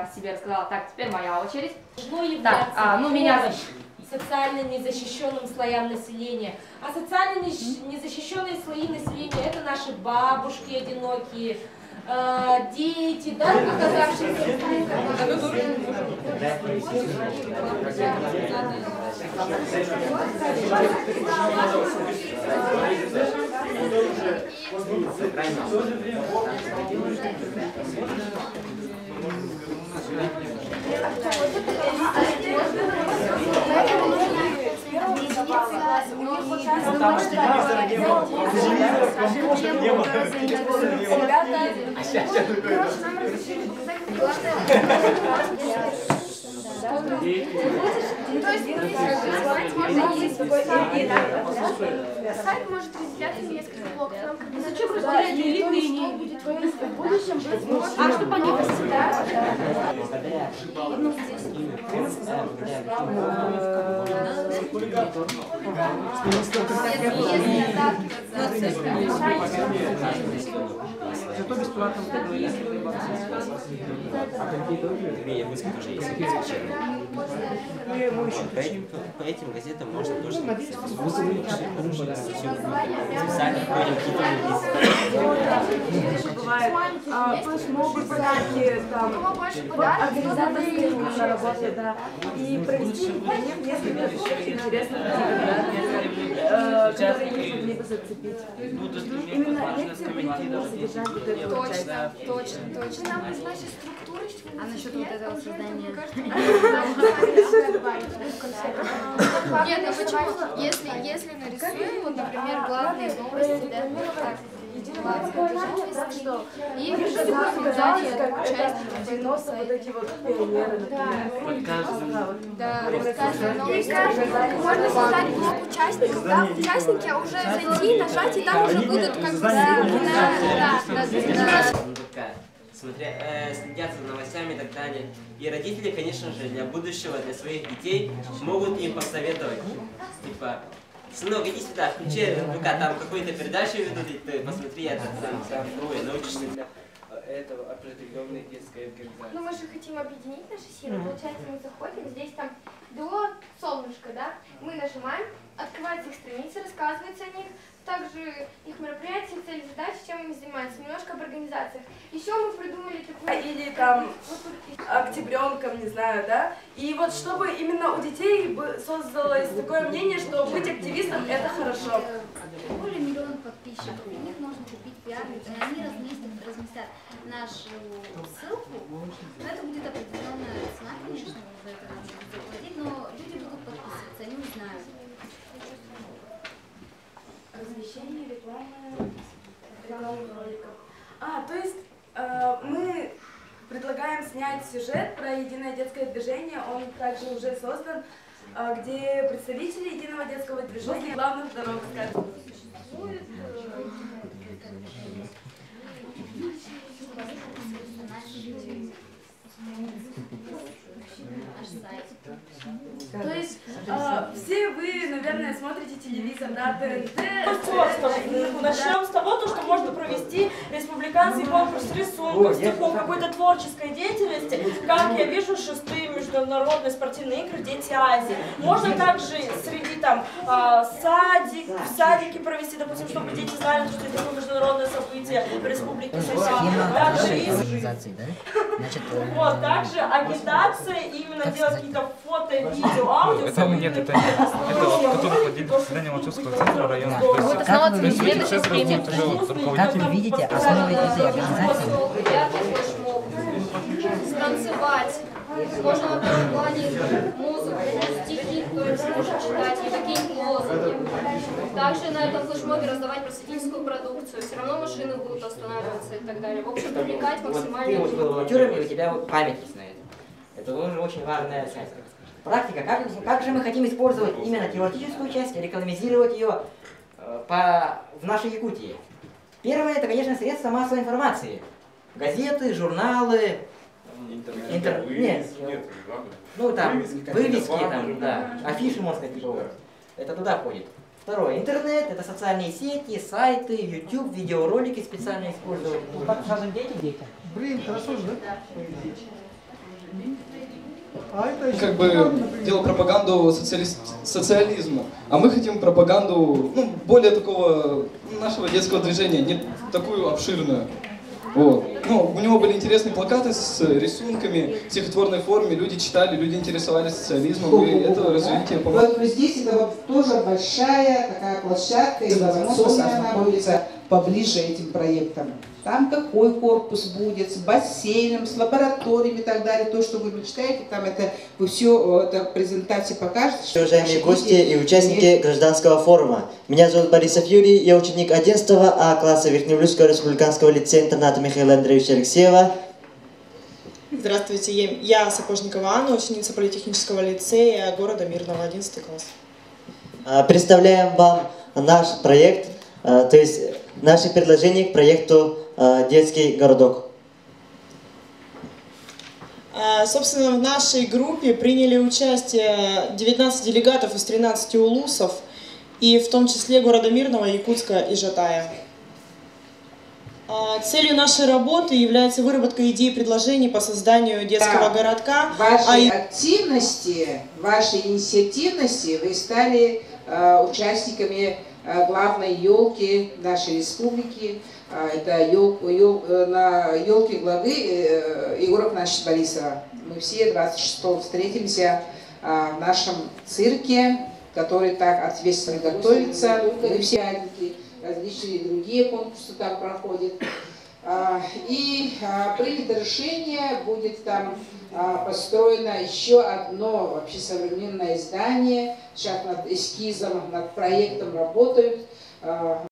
о себе рассказала. Так, теперь моя очередь. Так, ну меня социально незащищенным слоям населения. А социально незащищенные слои населения — это наши бабушки одинокие, дети, да, оказавшиеся Сайт может разделяться на несколько блоков. Зачем разделять линии? Будет в будущем быть. А чтобы они восседали? Зато бесплатно. По этим газетам можно тоже флешмобы, подарки, организаторская работа, да, и провести несколько очень интересных которые их могли бы зацепить. Именно лекции были именно содержать вот эту часть. Точно. Нам нужна сейчас структура, а насчет вот этого создания? Нет, ну почему? Если нарисуем, вот, например, главные новости, да, и взять участие в вот эти вот пионеры, можно создать блок участников, да, участники, а уже зайти, нажать, и там уже будут как бы следят за новостями и так далее. И родители, конечно же, для будущего, для своих детей могут им посоветовать. Типа, сынок, иди сюда, включи ВК, там какую-то передачу ведут, и ты посмотри, это там научишься для этого определенной детской организации. Ну мы же хотим объединить наши силы. Получается, мы заходим, здесь там до солнышка, да, мы нажимаем, открывается их страница, рассказывается о них, также их мероприятия, цели, задачи, чем они занимаются, немножко об организациях. Еще мы придумали такую... Или там октябренком, не знаю, да? И вот чтобы именно у детей создалось такое мнение, что быть активистом — это хорошо. Более миллиона подписчиков, у них можно купить пиарницу, и они разместят нашу ссылку, но это будет определенная цена, конечно, за это надо будет заплатить, но люди будут подписываться, они узнают. Размещение рекламных роликов. То есть мы предлагаем снять сюжет про единое детское движение, он также уже создан, где представители единого детского движения главных дорог, скажем. То есть все вы, наверное, смотрите телевизор, да, ТНТ. Начнем с того, что можно провести республиканский конкурс рисунков, стихов, какой-то творческой деятельности, как я вижу, 6-е международные спортивные игры «Дети Азии». Можно также среди там в садике провести, допустим, чтобы дети знали, что это такое международное событие в республике Вот, также агитация, именно делать какие-то фото, видео, аудио. Это нет, это который владеет заседанием Волчевского центра района. Как вы видите, основой этой организации? Станцевать. Можно на первом плане музыку, стихи, кто сможет читать, и какие-нибудь лозунги. Также на этом флешмобе раздавать просветительскую продукцию. Все равно машины будут останавливаться и так далее. В общем, привлекать максимально. Ты вот был волонтером, и у тебя вот память есть на это. Это тоже очень важная часть. Практика. Как же мы хотим использовать именно теоретическую часть, рекламизировать ее в нашей Якутии? Первое, это, конечно, средства массовой информации. Газеты, журналы, интернет. Ну там, вывески, там, да, афиши, можно сказать, типа вот. Это туда входит. Второе, интернет, это социальные сети, сайты, YouTube, видеоролики специально использовать. Ну, так сразу дети. Блин, хорошо же, да? как бы делал пропаганду социализму, а мы хотим пропаганду, ну, более такого нашего детского движения, не такую обширную. Вот. Ну, у него были интересные плакаты с рисунками, в стихотворной форме, люди читали, люди интересовались социализмом, и это развитие помогло. Вот здесь это вот тоже большая такая площадка, инновационная, она находится поближе этим проектам. Там какой корпус будет, с бассейном, с лабораториями и так далее. То, что вы мечтаете, там это вы все это презентации покажете. Уважаемые гости и участники гражданского форума. Меня зовут Борисов Юрий, я ученик 11 А класса Верхнеуральского республиканского лицея-интерната Михаила Андреевича Алексеева. Здравствуйте, я Сапожникова Анна, ученица политехнического лицея города Мирного, 11 класс. Представляем вам наш проект, то есть наши предложения к проекту «Детский городок». Собственно, в нашей группе приняли участие 19 делегатов из 13 улусов, и в том числе города Мирного, Якутска и Жатая. Целью нашей работы является выработка идей и предложений по созданию детского городка. Вашей активности, вашей инициативности вы стали участниками главной елки нашей республики. Это на елке главы Егора Афанасьевича Борисова. Мы все 26-го встретимся в нашем цирке, который так ответственно готовится. Мы все различные другие конкурсы там проходят. И принято решение, будет там построено еще одно вообще современное здание. Сейчас над эскизом, над проектом работают.